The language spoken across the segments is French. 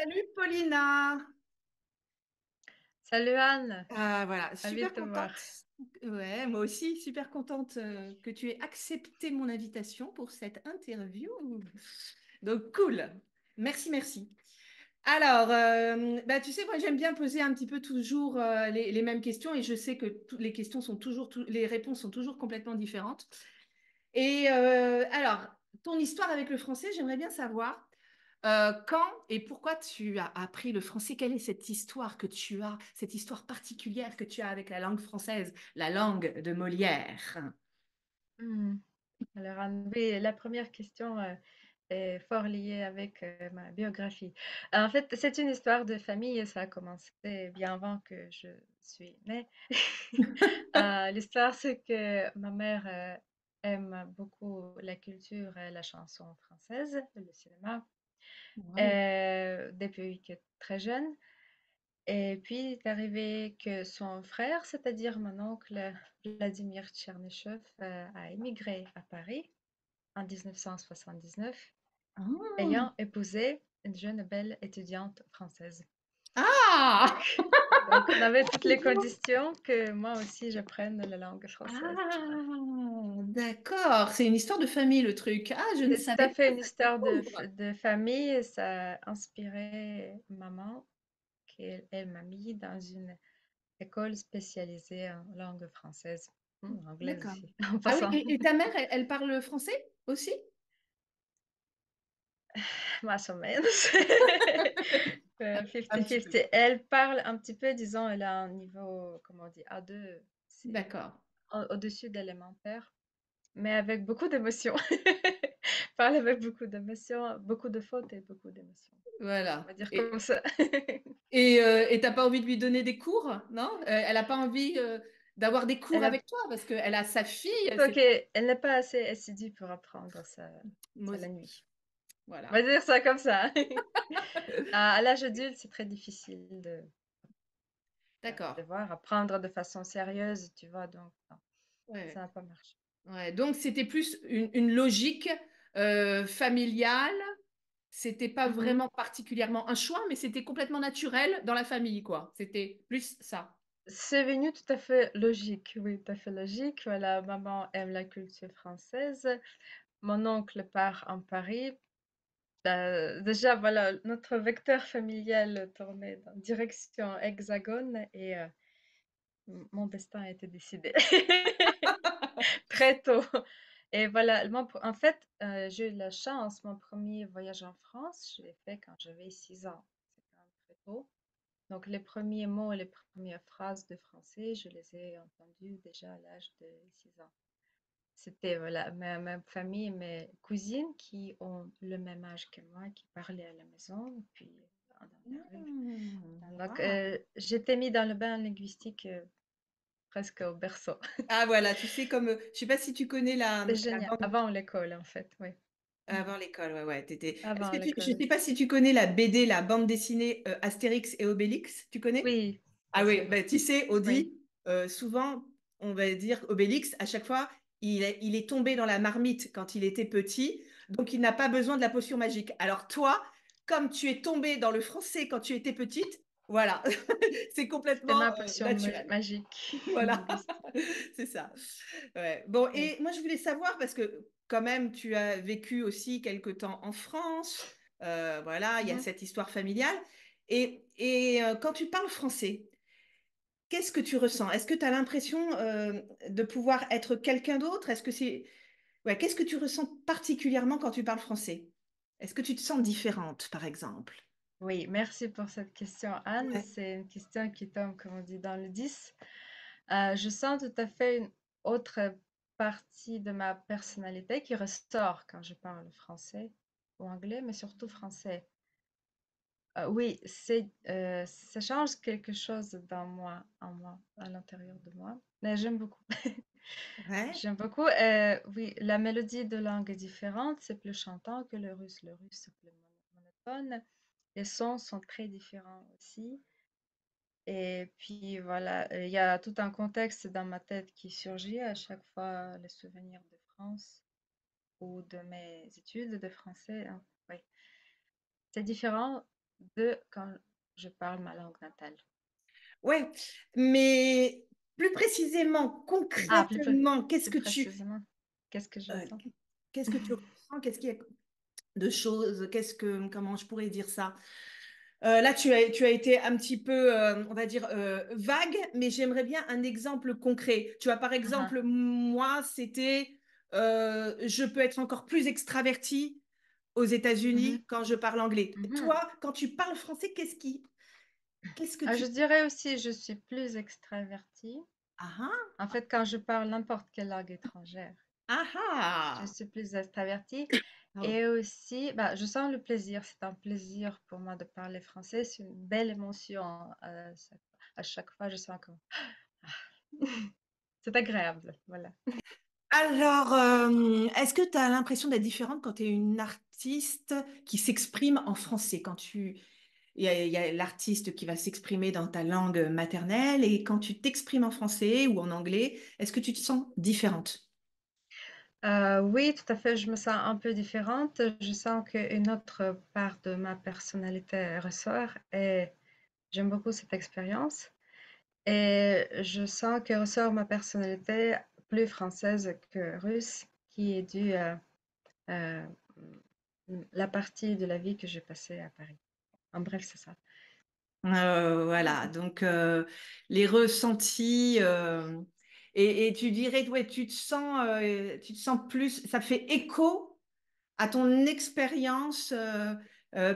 Salut Paulina. Salut Anne, Ah, voilà, ravi de super te voir. contente. Ouais, moi aussi, super contente que tu aies accepté mon invitation pour cette interview. Donc, cool. Merci, merci. Alors, bah, tu sais, moi, j'aime bien poser un petit peu toujours les mêmes questions et je sais que toutes les questions sont toujours, les réponses sont toujours complètement différentes. Et alors, ton histoire avec le français, j'aimerais bien savoir quand et pourquoi tu as appris le français. Quelle est cette histoire que tu as, cette histoire particulière que tu as avec la langue française, la langue de Molière? Hmm. Alors Anne, oui, la première question est fort liée avec ma biographie. En fait, c'est une histoire de famille et ça a commencé bien avant que je suis née. L'histoire, c'est que ma mère aime beaucoup la culture et la chanson française, le cinéma, Wow. depuis qu'elle est très jeune. Et puis, il est arrivé que son frère, c'est-à-dire mon oncle Vladimir Tchernychev, a émigré à Paris en 1979, Ah! ayant épousé une jeune belle étudiante française. Ah! Donc, on avait toutes les conditions que moi aussi j'apprenne la langue française. Voilà. Ah, d'accord. C'est une histoire de famille, le truc. Ah, je ne C'est tout à savais pas. fait une Ça histoire découvre. de famille et ça a inspiré maman, qu'elle m'a mis dans une école spécialisée en langue française. Anglaise D'accord. aussi, en Ah oui, passant. et ta mère, elle parle français aussi? Más o menos. Un petit peu. 50-50. Elle parle un petit peu, disons, elle a un niveau, comment on dit, A2, c'est D'accord. au-dessus d'élémentaire, mais avec beaucoup d'émotions. Parle avec beaucoup d'émotions, beaucoup de fautes et beaucoup d'émotions. On Voilà. va dire comme ça. Et t'as pas envie de lui donner des cours, non? Elle a pas envie d'avoir des cours Elle a, avec toi parce qu'elle a sa fille. ok, elle n'est pas assez assidue pour apprendre ça, ça la nuit. On va Voilà. dire ça comme ça. À l'âge adulte, c'est très difficile faire des D'accord. devoirs, apprendre de façon sérieuse, tu vois, donc non, ça Ouais. n'a pas marché. Ouais. Donc c'était plus une logique familiale. C'était pas Mhm. vraiment particulièrement un choix, mais c'était complètement naturel dans la famille, quoi. C'était plus ça. C'est venu tout à fait logique, oui, tout à fait logique. Voilà, maman aime la culture française. Mon oncle part en Paris. Déjà, voilà, notre vecteur familial tournait dans direction hexagone et mon destin a été décidé très tôt. Et voilà, moi, en fait, j'ai eu la chance, mon premier voyage en France, je l'ai fait quand j'avais 6 ans. C'est quand même très tôt. Donc, les premiers mots et les premières phrases de français, je les ai entendus déjà à l'âge de 6 ans. C'était voilà, ma famille, mes cousines qui ont le même âge que moi, qui parlaient à la maison, et puis dans la rue. Donc, Wow. j'étais mis dans le bain linguistique presque au berceau. Ah voilà, tu sais comme je sais pas si tu connais C'est la génial. bande Avant l'école, en fait, oui. Mm. avant l'école, ouais ouais, Est-ce Avant que je l'école. sais pas si tu connais la BD, la bande dessinée Astérix et Obélix, tu connais? Oui, Ah bien oui, sûr. ben, tu sais, Oui. Audi, souvent, on va dire Obélix, à chaque fois, il est tombé dans la marmite quand il était petit, donc il n'a pas besoin de la potion magique. Alors toi, comme tu es tombé dans le français quand tu étais petite, voilà, c'est C'était complètement ma potion naturel. magique Voilà, linguistique. c'est ça. Ouais. Bon, Oui. et moi, je voulais savoir, parce que quand même, tu as vécu aussi quelque temps en France, voilà, il y a Mhm. cette histoire familiale, quand tu parles français, qu'est-ce que tu ressens? Est-ce que tu as l'impression de pouvoir être quelqu'un d'autre? Est-ce que c'est... Ouais, qu'est-ce que tu ressens particulièrement quand tu parles français? Est-ce que tu te sens différente, par exemple? Oui, merci pour cette question, Anne. Ouais. C'est une question qui tombe, comme on dit, dans le 10. Je sens tout à fait une autre partie de ma personnalité qui ressort quand je parle français ou anglais, mais surtout français. Oui, ça change quelque chose dans moi, en moi, à l'intérieur de moi. Mais j'aime beaucoup. Ouais. J'aime beaucoup. Oui, la mélodie de langue est différente. C'est plus chantant que le russe. Le russe, c'est plus monotone. Les sons sont très différents aussi. Et puis voilà, il y a tout un contexte dans ma tête qui surgit à chaque fois les souvenirs de France ou de mes études de français, hein. Oui, c'est différent de quand je parle ma langue natale. Ouais, mais plus précisément, Ah, concrètement, plus précisément, qu'est-ce que je euh, sens? qu'est-ce que tu ressens? Qu'est-ce qu'il y a de choses? Comment je pourrais dire ça? Là, tu as été un petit peu, on va dire, vague, mais j'aimerais bien un exemple concret. Tu vois, par Ah, ah. exemple, moi, c'était, je peux être encore plus extravertie aux Mhm, États-Unis quand je parle anglais. mhm. Toi, quand tu parles français, qu'est-ce que Ah, tu... je dirais aussi, je suis plus extravertie. Ah ah, En fait, quand je parle n'importe quelle langue étrangère, ah je ah. suis plus extravertie. Oh. Et aussi, bah, je sens le plaisir. C'est un plaisir pour moi de parler français. C'est une belle émotion. À chaque fois, je sens comme... Ah. C'est agréable, voilà. Alors, est-ce que tu as l'impression d'être différente quand tu es une artiste qui s'exprime en français? Il y a l'artiste qui va s'exprimer dans ta langue maternelle et quand tu t'exprimes en français ou en anglais, est-ce que tu te sens différente? Oui, tout à fait. Je me sens un peu différente. Je sens qu'une autre part de ma personnalité ressort et j'aime beaucoup cette expérience. Et je sens que ressort ma personnalité plus française que russe, qui est due à euh, la partie de la vie que j'ai passée à Paris. En bref, c'est ça. Voilà, donc les ressentis et tu dirais, ouais, tu te sens plus, ça fait écho à ton expérience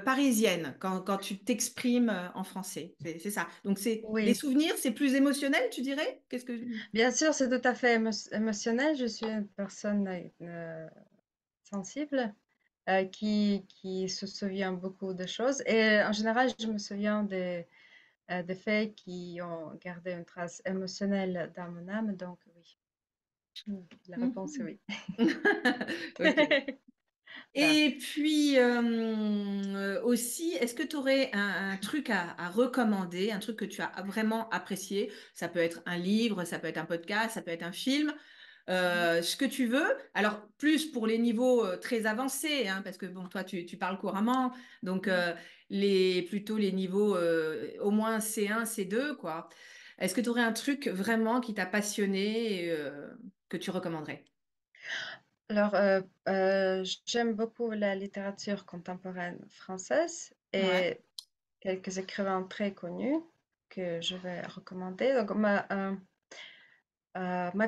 parisienne quand tu t'exprimes en français. C'est ça. Donc c'est les Oui, souvenirs, c'est plus émotionnel, tu dirais? Qu'est-ce que... bien sûr, c'est tout à fait émotionnel. Je suis une personne sensible qui se souvient beaucoup de choses. Et en général, je me souviens des faits qui ont gardé une trace émotionnelle dans mon âme. Donc oui, la réponse est Mhm. oui. Ok. Là. Et puis aussi, est-ce que tu aurais un truc à recommander, un truc que tu as vraiment apprécié? Ça peut être un livre, ça peut être un podcast, ça peut être un film, Mhm, ce que tu veux. Alors, plus pour les niveaux très avancés, hein, parce que bon, toi, tu parles couramment, donc mhm. plutôt les niveaux au moins C1, C2, quoi. Est-ce que tu aurais un truc vraiment qui t'a passionné et, que tu recommanderais? Alors, j'aime beaucoup la littérature contemporaine française Ouais. et quelques écrivains très connus que je vais recommander. Donc, ma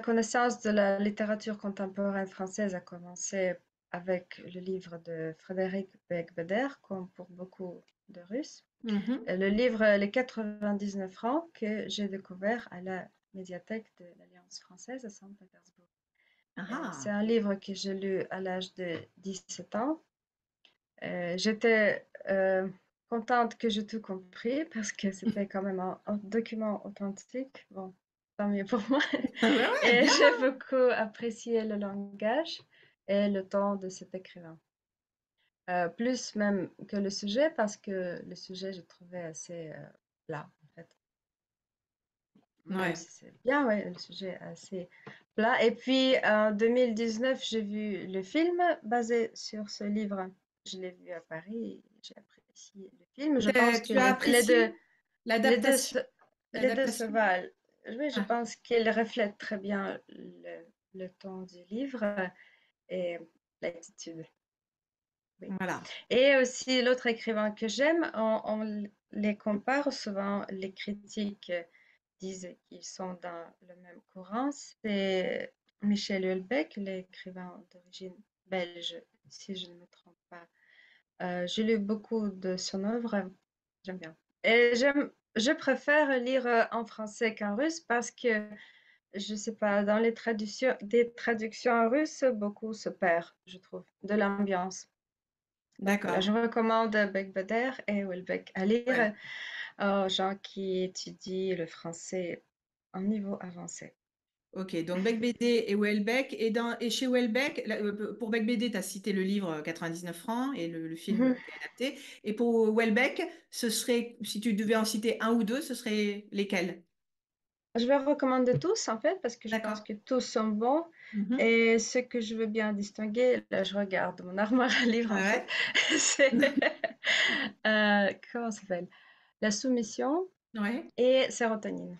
connaissance de la littérature contemporaine française a commencé avec le livre de Frédéric Beigbeder, comme pour beaucoup de Russes. Mhm. Le livre Les 99 francs que j'ai découvert à la médiathèque de l'Alliance française à Saint-Pétersbourg. C'est Ah. un livre que j'ai lu à l'âge de 17 ans. J'étais contente que j'ai tout compris parce que c'était quand même un document authentique. Bon, tant mieux pour moi. Ah ouais, ouais, Et bien. j'ai beaucoup apprécié le langage et le ton de cet écrivain. Plus même que le sujet parce que le sujet, je trouvais assez plat, en fait. Même Ouais. si c'est bien, ouais, le sujet est assez plat. Et puis, en 2019, j'ai vu le film basé sur ce livre. Je l'ai vu à Paris, et j'ai apprécié le film. Je pense que Tu as apprécié les deux, l'adaptation? les deux se L'adaptation? valent. Oui, je Ah, pense qu'il reflète très bien le ton du livre et l'attitude. Oui. voilà. Et aussi, l'autre écrivain que j'aime, on les compare souvent, les critiques disent qu'ils sont dans le même courant, c'est Michel Houellebecq, l'écrivain d'origine belge, si je ne me trompe pas. J'ai lu beaucoup de son œuvre, j'aime bien. Et je préfère lire en français qu'en russe parce que, je sais pas, dans des traductions en russe, beaucoup se perd, je trouve, de l'ambiance. Donc voilà, je D'accord. recommande Becbéder et Houellebecq à lire Ouais. aux gens qui étudient le français en niveau avancé. Ok, donc Beck BD et Houellebecq. Et chez Houellebecq, pour Beck BD, tu as cité le livre 99 francs et le film Mhm. qui est adapté. Et pour Houellebecq, ce serait, si tu devais en citer un ou deux, ce serait lesquels? Je vais recommander tous en fait parce que je pense D'accord. que tous sont bons. Mhm. Et ce que je veux bien distinguer, là je regarde mon armoire à livres en fait, Ouais. c'est Comment ça s'appelle? La soumission Ouais. et sérotonine.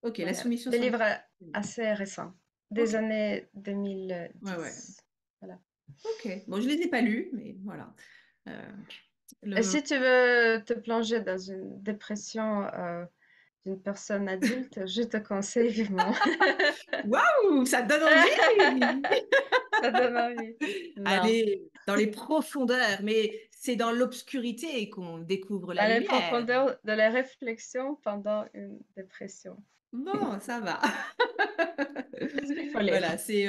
Ok, la Voilà. soumission Des sur les... livres assez récents, des Ok, années ouais, ouais. 2010. Voilà. Ok, bon, je les ai pas lus, mais voilà. Euh, Et le... si tu veux te plonger dans une dépression d'une personne adulte, je te conseille vivement. Waouh, ça te donne envie! Ça donne envie. Non. Aller dans les profondeurs, mais c'est dans l'obscurité qu'on découvre la Dans les lumière. profondeurs de la réflexion pendant une dépression. Bon, ça va. C'est ce qu'il faut lire. Voilà, c'est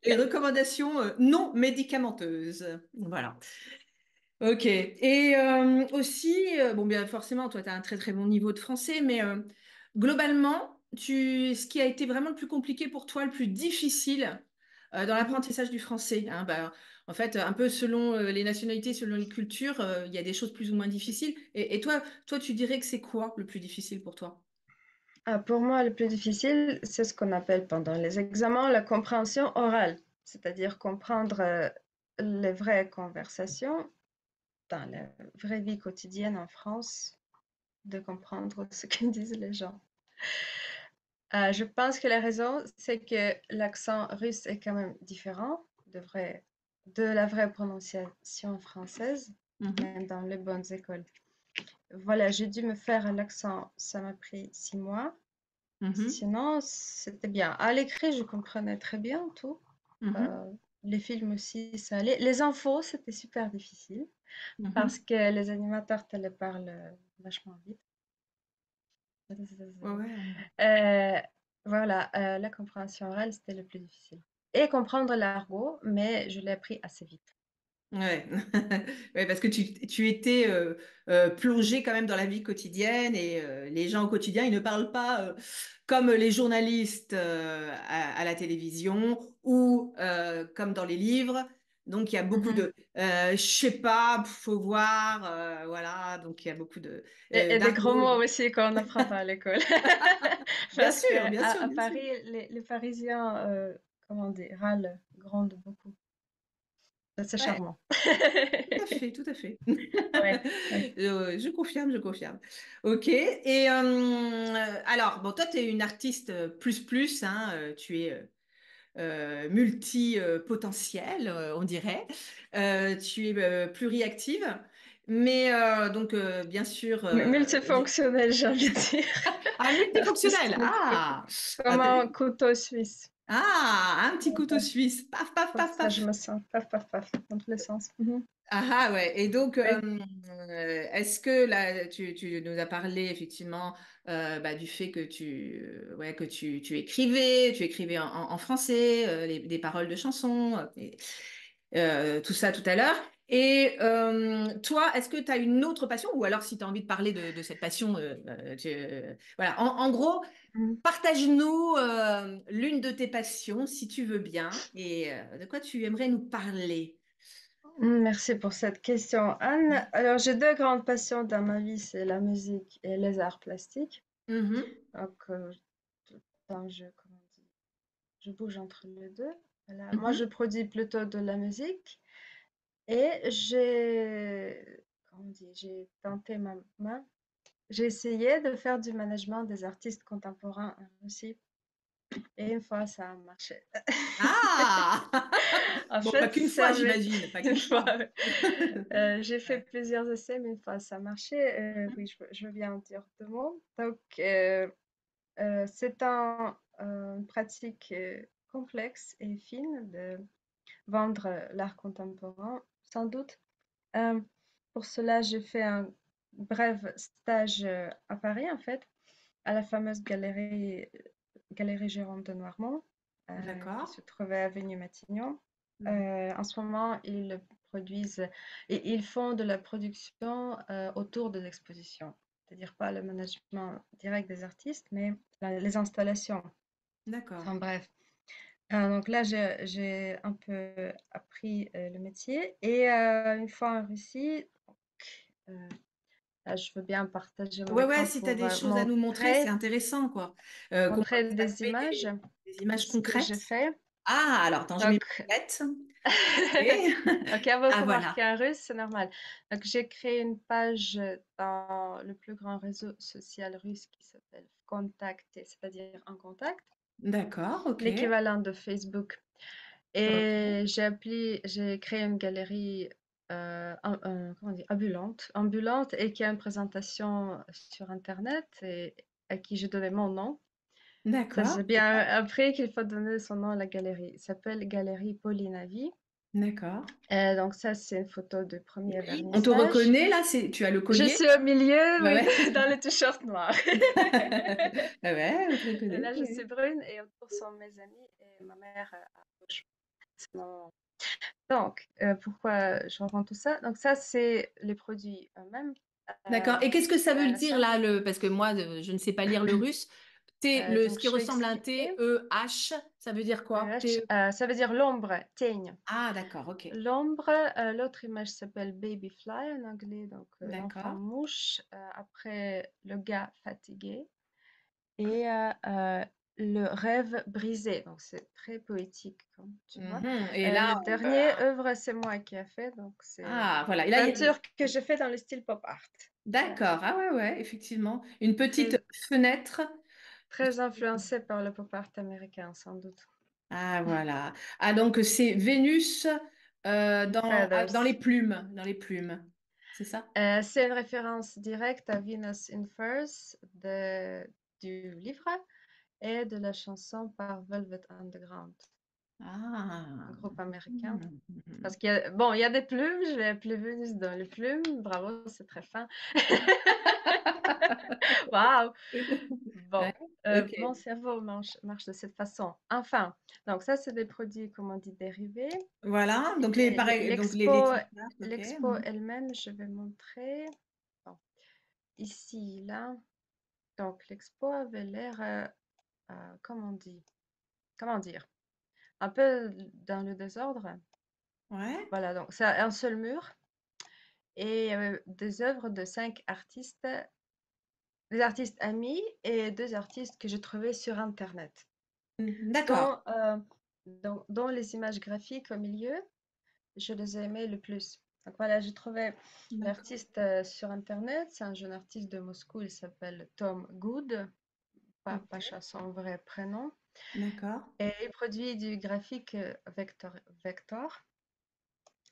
les recommandations non médicamenteuses. Voilà. Ok. Et aussi, bon, bien forcément, toi, tu as un très très bon niveau de français, mais globalement, ce qui a été vraiment le plus compliqué pour toi, le plus difficile dans Mhm. l'apprentissage du français, hein, bah, en fait, un peu selon les nationalités, selon les cultures, il y a des choses plus ou moins difficiles. Et toi, tu dirais que c'est quoi le plus difficile pour toi? Pour moi, le plus difficile, c'est ce qu'on appelle pendant les examens la compréhension orale, c'est-à-dire comprendre les vraies conversations dans la vraie vie quotidienne en France, de comprendre ce que disent les gens. Je pense que la raison, c'est que l'accent russe est quand même différent de la vraie prononciation française, Mhm. même dans les bonnes écoles. Voilà, j'ai dû me faire l'accent, ça m'a pris 6 mois. Mhm. Sinon, c'était bien. À l'écrit, je comprenais très bien tout. Mhm. Euh, les films aussi, ça allait. Les infos, c'était super difficile parce Mhm. que les animateurs te les parlent vachement vite. Ouais, ouais. Euh, voilà, la compréhension orale, c'était le plus difficile. Et comprendre l'argot, mais je l'ai appris assez vite. Ouais. Ouais, parce que tu étais plongé quand même dans la vie quotidienne et les gens au quotidien, ils ne parlent pas comme les journalistes à la télévision ou comme dans les livres. Donc il y a beaucoup Mhm. de je sais pas, faut voir, voilà. Donc il y a beaucoup de Et des gros d'argot. mots aussi qu'on n'apprend pas à l'école. Bien Parce que sûr, bien sûr, à bien sûr. Paris, les Parisiens, comment dire, râlent, grondent beaucoup. C'est Ouais. charmant. Tout à fait, tout à fait. Ouais, ouais. Je confirme, je confirme. Ok. Et alors, bon, toi, tu es une artiste plus, hein, tu es multi-potentiel, on dirait. Tu es pluriactive. Mais donc, bien sûr, Multifonctionnel, j'ai envie de dire. ah, L'artiste multifonctionnel. multifonctionnel. Ah, Comme un couteau suisse. un petit couteau suisse. Paf, paf, Comme paf, ça, je paf. me sens paf, paf, paf, dans tous les sens. Mhm. Ah ah, ouais. Et donc, Oui. est-ce que là, tu nous as parlé effectivement bah, du fait que ouais, que tu écrivais en français, des paroles de chansons, tout ça tout à l'heure. Et toi, est-ce que tu as une autre passion, ou alors si tu as envie de parler de cette passion, voilà. En gros, Mhm. partage-nous l'une de tes passions, si tu veux bien, et de quoi tu aimerais nous parler. Merci pour cette question, Anne. Alors, j'ai deux grandes passions dans ma vie, c'est la musique et les arts plastiques. Mhm. Donc, tout le temps, comment dire, je bouge entre les deux. Voilà. Moi, je Mhm. produis plutôt de la musique et comment dire, j'ai tenté ma main. J'ai essayé de faire du management des artistes contemporains en Russie et une fois, ça a marché. Ah! En Bon, pas fait, qu'une c'est fois, un j'imagine, pas une qu'une fois, fois. j'ai fait Ouais. plusieurs essais, mais une fois, ça a marché. Oui, je veux bien en dire 2 mots. Donc, c'est une pratique complexe et fine de vendre l'art contemporain, sans doute. Euh, pour cela, j'ai fait un bref stage à Paris, en fait, à la fameuse galerie Jérôme de Noirmont, qui D'accord. se trouvait avenue Matignon. Mhm. En ce moment, ils produisent et ils font de la production autour des expositions, c'est-à-dire pas le management direct des artistes, mais les installations. D'accord. Enfin bref. Donc là, j'ai un peu appris le métier et une fois en Russie, euh, là, je veux bien partager mon Ouais, ouais, écran si tu as pour des choses à nous montrer, c'est intéressant, quoi. Qu'on voit montrer tout à des fait images des de images ce que j'ai concrètes. fait. Ah, alors, attends, je mets Donc, mes lunettes. Et Donc, il y a ah beaucoup voilà. marqué en russe, c'est normal. Donc, j'ai créé une page dans le plus grand réseau social russe qui s'appelle Vkontakte, c'est-à-dire en contact, D'accord, ok. l'équivalent de Facebook. Ok. Et j'ai créé une galerie comment on dit, ambulante et qui a une présentation sur Internet et à qui j'ai donné mon nom. Ça, D'accord, j'ai bien appris qu'il faut donner son nom à la galerie. Ça s'appelle Galerie Paulinavi. d'accord. Donc ça, c'est une photo de premier Oui, on te vernissage. reconnaît là, tu as le Je collier? suis au milieu, Ouais, oui, ouais. dans le t-shirt noir. Ouais, on te reconnaît. Là, je suis Oui. brune et autour sont mes amis et ma mère à gauche. Sinon, donc, pourquoi je revends tout ça? Donc ça, c'est les produits eux-mêmes. D'accord. Et qu'est-ce que ça veut dire Ça, là, parce que moi, je ne sais pas lire le russe. Ce donc qui je vais ressemble à un expliquer. T, E, H, ça veut dire quoi? T, E. Ça veut dire l'ombre, teigne. Ah, d'accord, ok. L'ombre, l'autre image s'appelle Baby Fly en anglais, donc l'enfant D'accord. mouche. Après, le gars fatigué et le rêve brisé. Donc c'est très poétique, comme tu vois. Mhm. Et là, Le dernier œuvre, c'est moi qui a fait, donc c'est ah, voilà. Et là, peinture que j'ai fait dans le style pop art. Voilà. d'accord. Ah ouais, ouais, effectivement. Une petite Très, fenêtre. très influencé par le pop art américain, sans doute. Ah, voilà. Ah, donc c'est Vénus In dans les Feathers. plumes. Dans les plumes. C'est ça? C'est une référence directe à Venus in Furs du livre et de la chanson par Velvet Underground, un Ah. groupe américain. Mhm. Mhm. Parce qu'il y a, bon, il y a des plumes, je l'ai appelé Venus dans les plumes. Bravo, c'est très fin. Waouh! Ouais, Bon, mon ok. cerveau marche de cette façon. Enfin, donc ça, c'est des produits, comme on dit, dérivés. Voilà. Donc Et pareil, donc les t-shirts, ok. l'expo elle-même, je vais montrer. Bon, ici, là. Donc, l'expo avait l'air, comment dire, un peu dans le désordre. Ouais. Voilà, donc c'est un seul mur et des œuvres de 5 artistes, des artistes amis et 2 artistes que j'ai trouvés sur Internet, D'accord. dont, dont les images graphiques au milieu, je les ai aimées le plus. Donc voilà, j'ai trouvé D'accord. l'artiste sur Internet, c'est un jeune artiste de Moscou, il s'appelle Tom Good, Ok. Pacha son vrai prénom. D'accord. Et il produit du graphique vector,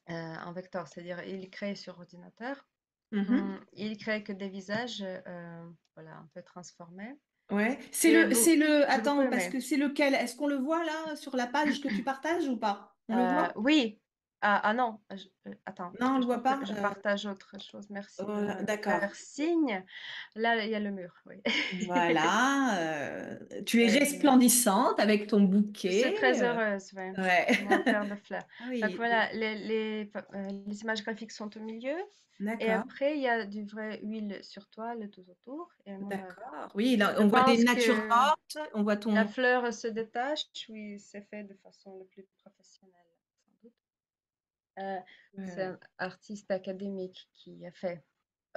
en vector, c'est-à-dire il crée sur ordinateur. Mhm. Il crée que des visages, voilà, un peu transformés. Ouais. J'ai beaucoup Attends, parce aimé. que c'est lequel? Est-ce qu'on le voit là sur la page que tu partages ou pas? On le voit? Oui. Ah non, attends, parce Non, on que le je voit crois que pas. je partage autre chose. Merci de Voilà, me d'accord. faire signe. Là, il y a le mur, oui. Voilà. Tu es Et resplendissante avec ton je suis bouquet. très heureuse, oui. Ouais. Mon cœur de fleur. Ah Donc oui, voilà, les images graphiques sont au milieu. Et d'accord. après, il y a du vrai huile sur toile tout autour et mon œuvre. D'accord. Oui, là, Je on voit des pense natures que mortes. On voit la ton. fleur se détache, oui, c'est fait de façon le plus professionnelle, sans doute. Euh, c'est Ouais, un artiste académique qui a fait.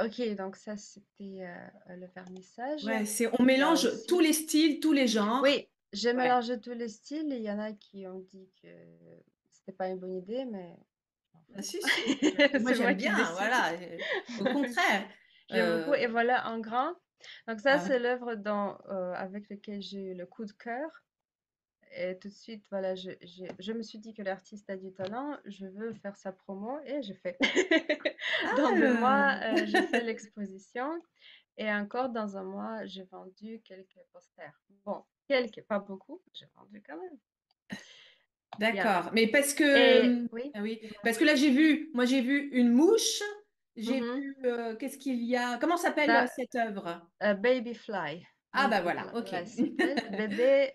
Ok, donc ça, c'était le vernissage. ouais, on Il y a mélange tous aussi. les styles, tous les genres. Oui, j'ai Ouais. mélangé tous les styles. Il y en a qui ont dit que c'était pas une bonne idée, mais je m'en Ah, fous. si, si. Moi, C'est moi j'aime qui bien. décide. Voilà. Au contraire. J'aime beaucoup. Et Euh, voilà, en grand. Donc ça, ah, c'est l'œuvre avec laquelle j'ai eu le coup de cœur. Et tout de suite, voilà, je me suis dit que l'artiste a du talent, je veux faire sa promo et j'ai fait. Dans 2 mois, ah, j'ai fait l'exposition et encore dans un mois, j'ai vendu quelques posters. Bon, quelques, pas beaucoup, j'ai vendu quand même. Bien. d'accord. Mais parce Et que, oui, ah oui, dis-moi. parce que là, moi, j'ai vu une mouche. J'ai Mhm. vu, qu'est-ce qu'il y a? Comment s'appelle Ça, cette œuvre? Baby Fly. Ah, bah voilà, ok. Fly s'appelle. Bébé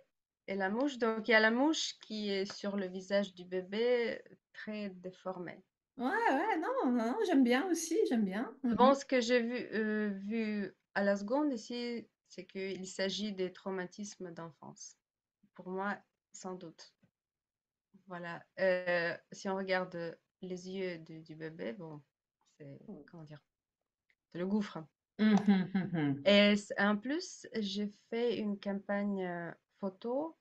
et la mouche. Donc, il y a la mouche qui est sur le visage du bébé, très déformé. Ouais, ouais, non, non, j'aime bien aussi, j'aime bien. Bon, Mhm. ce que j'ai vu à la seconde ici, c'est qu'il s'agit des traumatismes d'enfance. Pour moi, sans doute. Voilà. Si on regarde les yeux du bébé, bon, c'est, comment dire, c'est le gouffre. Mhm, mhm. Et en plus, j'ai fait une campagne photo,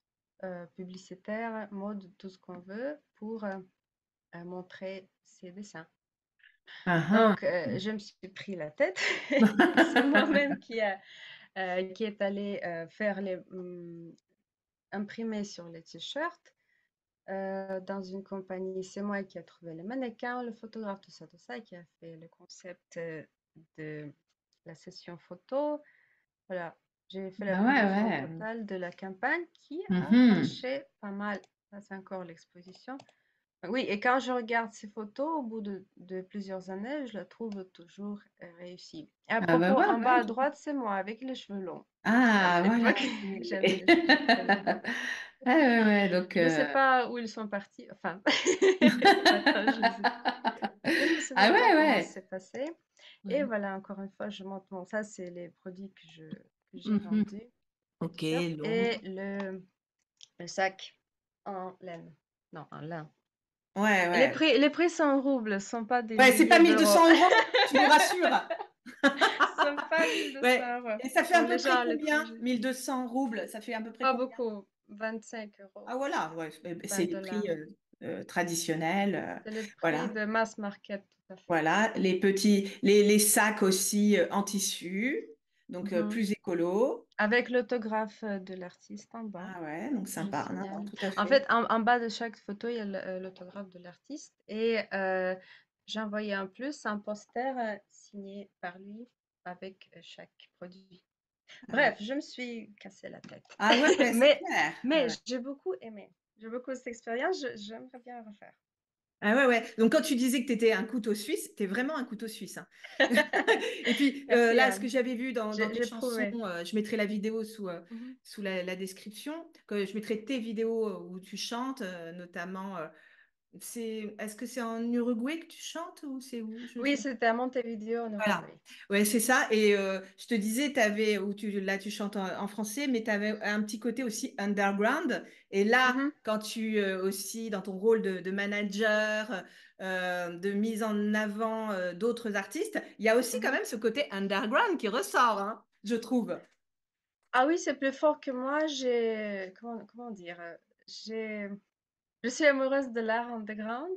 publicitaire, mode, tout ce qu'on veut, pour montrer ses dessins. Ah, Donc, je me suis pris la tête. C'est moi-même qui est allé faire imprimer sur les t-shirts dans une compagnie. C'est moi qui a trouvé les mannequins, le photographe, tout ça, qui a fait le concept de la session photo. Voilà, j'ai fait la ah ouais, production ouais. totale de la campagne qui a Mhm. marché pas mal. Ça, c'est encore l'exposition. Oui, et quand je regarde ces photos, au bout de plusieurs années, je la trouve toujours réussie. Et à Ah bah propos, ouais, en bas à ouais. droite, c'est moi avec les cheveux longs. À Ah, voilà. l'époque, j'avais les cheveux très longs. Ah ouais, ouais, donc... Je ne sais pas où ils sont partis. Enfin, maintenant, je ne me Ah souviens pas ouais, comment ouais. c'est passé. Et Mhm. voilà, encore une fois, je montre. Bon, ça, c'est les produits que j'ai Mhm. vendus, les Ok, t-shirts long. et le sac en laine. Non, en lin. Ouais, ouais. Les prix sont en roubles, ce ne sont pas des Ouais, c'est pas milliers mille deux d'euros. cents euros, tu nous rassures. Ce ne sont pas 1200 Ouais. euros, Et ça fait à comme les peu près gens à combien? l'étranger. 1 200 roubles, ça fait à peu près Pas combien? beaucoup, 25 euros, Ah voilà, ouais, c'est 20 les prix dollars. traditionnels. C'est le prix Voilà. de mass market, tout à fait. Voilà. Les petits, les sacs aussi en tissu, donc Mhm. plus écolo. Avec l'autographe de l'artiste en bas, Ah ouais, donc je sympa. Non, non, signale. tout à En fait. fait, en bas de chaque photo, il y a l'autographe de l'artiste et j'ai envoyé en plus un poster signé par lui avec chaque produit. Ah ouais, Bref, je me suis cassé la tête. ah ouais, ouais, c'est Mais, clair. Ah mais ouais. j'ai beaucoup aimé. J'ai beaucoup cette expérience. J'aimerais bien refaire. Ah ouais, ouais. Donc quand tu disais que tu étais un couteau suisse, tu es vraiment un couteau suisse, hein. Et puis Merci, là, ce que Anne. j'avais vu dans tes J'ai chansons, prouvé. je mettrai la vidéo sous, Mhm. sous la description, que je mettrai tes vidéos où tu chantes, notamment. Est-ce que c'est en Uruguay que tu chantes ou c'est où? Je Oui, sais. c'était à Montevideo, en Voilà. Uruguay. Ouais, c'est ça. Et je te disais, là, tu chantes en français, mais tu avais un petit côté aussi underground. Et là, Mhm, quand tu aussi, dans ton rôle de manager, de mise en avant d'autres artistes, il y a aussi quand mhm. même ce côté underground qui ressort, hein, je trouve. Ah oui, c'est plus fort que moi. Comment dire? J'ai, je suis amoureuse de l'art underground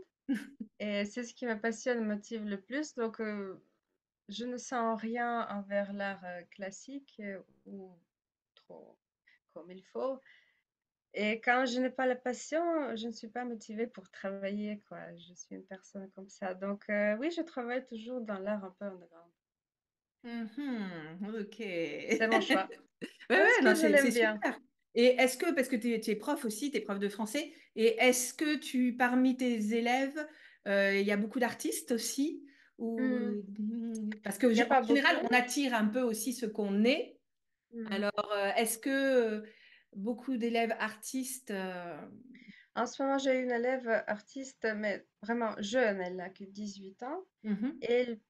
et c'est ce qui me passionne, me motive le plus. Donc, je ne sens rien envers l'art classique ou trop comme il faut. Et quand je n'ai pas la passion, je ne suis pas motivée pour travailler, quoi. Je suis une personne comme ça. Donc, oui, je travaille toujours dans l'art un peu underground. Mhm, ok. C'est mon choix. Ouais, Parce ouais, non, que je c'est l'aime bien. super. Et est-ce que, parce que tu es prof aussi, tu es prof de français, et est-ce que parmi tes élèves, il y a beaucoup d'artistes aussi ou... Hmm. Parce que Il n'y a en pas général, beaucoup. on attire un peu aussi ce qu'on est. Hmm. Alors, est-ce que beaucoup d'élèves artistes... En ce moment, j'ai une élève artiste, mais vraiment jeune, elle n'a que 18 ans, mhm, et elle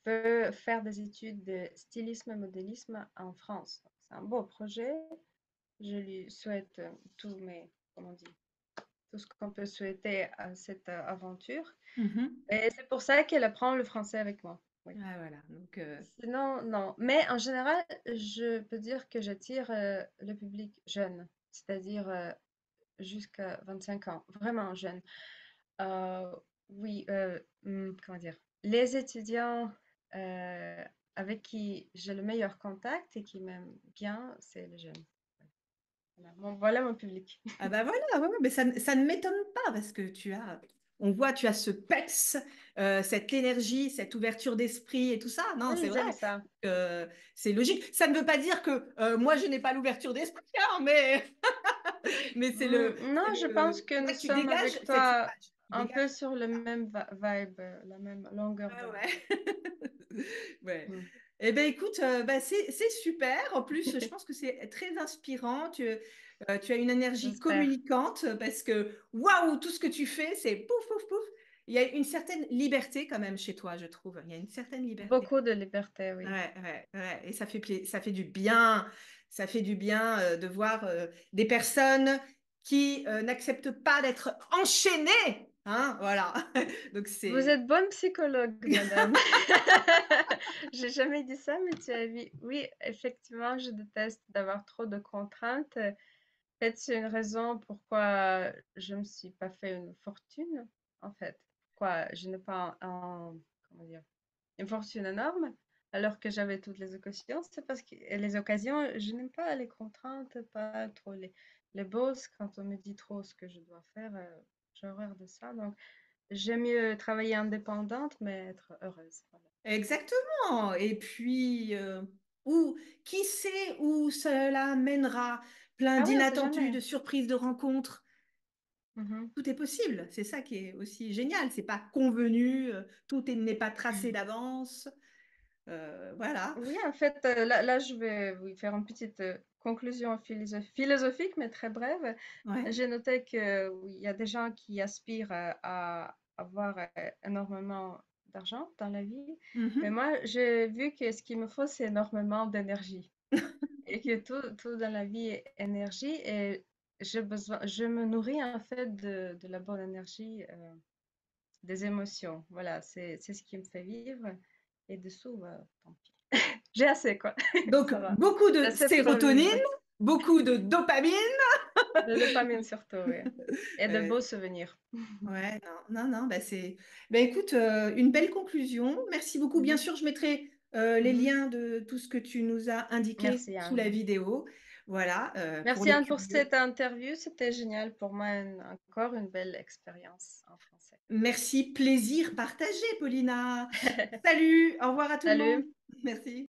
veut faire des études de stylisme et modélisme en France. Donc, c'est un beau projet. Je lui souhaite comment on dit, tout ce qu'on peut souhaiter à cette aventure. mhm. Et c'est pour ça qu'elle apprend le français avec moi. Oui. Ah, voilà. Donc, Sinon, non. Mais en général, je peux dire que j'attire le public jeune, c'est-à-dire jusqu'à 25 ans, vraiment jeune. Euh, oui, comment dire? Les étudiants euh, avec qui j'ai le meilleur contact et qui m'aiment bien, c'est les jeunes. Voilà mon public. ah bah voilà, ouais, ouais, mais ça ne m'étonne pas parce que on voit, tu as ce peps, cette énergie, cette ouverture d'esprit et tout ça. Non, c'est Oui, vrai. j'aime ça. C'est logique. Ça ne veut pas dire que moi, je n'ai pas l'ouverture d'esprit, hein, mais, mais Non, je pense que c'est nous vrai que tu sommes dégages avec cette toi image. Tu un peu dégages. sur le même vibe, la même longueur Ouais, d'onde. ouais. Ouais. Mm, Eh bien, écoute, bah, c'est super. En plus, je pense que c'est très inspirant. Tu as une énergie j'espère. communicante parce que, waouh, tout ce que tu fais, c'est pouf, pouf, pouf. Il y a une certaine liberté quand même chez toi, je trouve. Il y a une certaine liberté. Beaucoup de liberté, oui. Ouais, ouais, ouais. Et ça fait du bien. Ça fait du bien de voir des personnes qui n'acceptent pas d'être enchaînées. Hein, voilà. Donc, Vous c'est... êtes bonne psychologue, madame. J'ai jamais dit ça, mais tu as vu. Oui, effectivement, je déteste d'avoir trop de contraintes. Peut-être c'est une raison pourquoi je me suis pas fait une fortune en fait. Quoi, je n'ai pas comment dire, une fortune énorme, alors que j'avais toutes les occasions. C'est parce que et les occasions, je n'aime pas les contraintes, pas trop les bosses. Quand on me dit trop ce que je dois faire, j'ai horreur de ça. Donc, j'aime mieux travailler indépendante, mais être heureuse. Voilà. Exactement. Et puis, où, qui sait où cela mènera? Plein Ah oui, on sait d'inattendus, jamais. de surprises, de rencontres. Mhm. Tout est possible. C'est ça qui est aussi génial. C'est pas convenu, n'est pas tracé d'avance. Voilà. Oui, en fait, là, je vais oui, faire une petite conclusion philosophique, mais très brève. Ouais. J'ai noté que oui, il y a des gens qui aspirent à avoir énormément d'argent dans la vie, mais Mhm. moi, j'ai vu que ce qu'il me faut, c'est énormément d'énergie. Et que tout dans la vie est énergie, et je me nourris en fait de la bonne énergie, des émotions. Voilà, c'est ce qui me fait vivre. Et dessous, bah, tant pis. J'ai assez, quoi. Donc, Ça va. beaucoup J'ai de assez pour sérotonine, vivre. beaucoup de dopamine. De dopamine surtout, oui. Et de Euh, beaux souvenirs. ouais, non, non, bah c'est. Bah écoute, une belle conclusion. Merci beaucoup. Bien Mhm, sûr, je mettrai les mhm. liens de tout ce que tu nous as indiqué Merci, sous la Anne. vidéo. Voilà, pour Merci, les Anne, pour curieux. cette interview. C'était génial pour moi. Encore une belle expérience en français. Merci, plaisir partagé, Paulina. Salut, au revoir à tout le monde. Salut! Merci.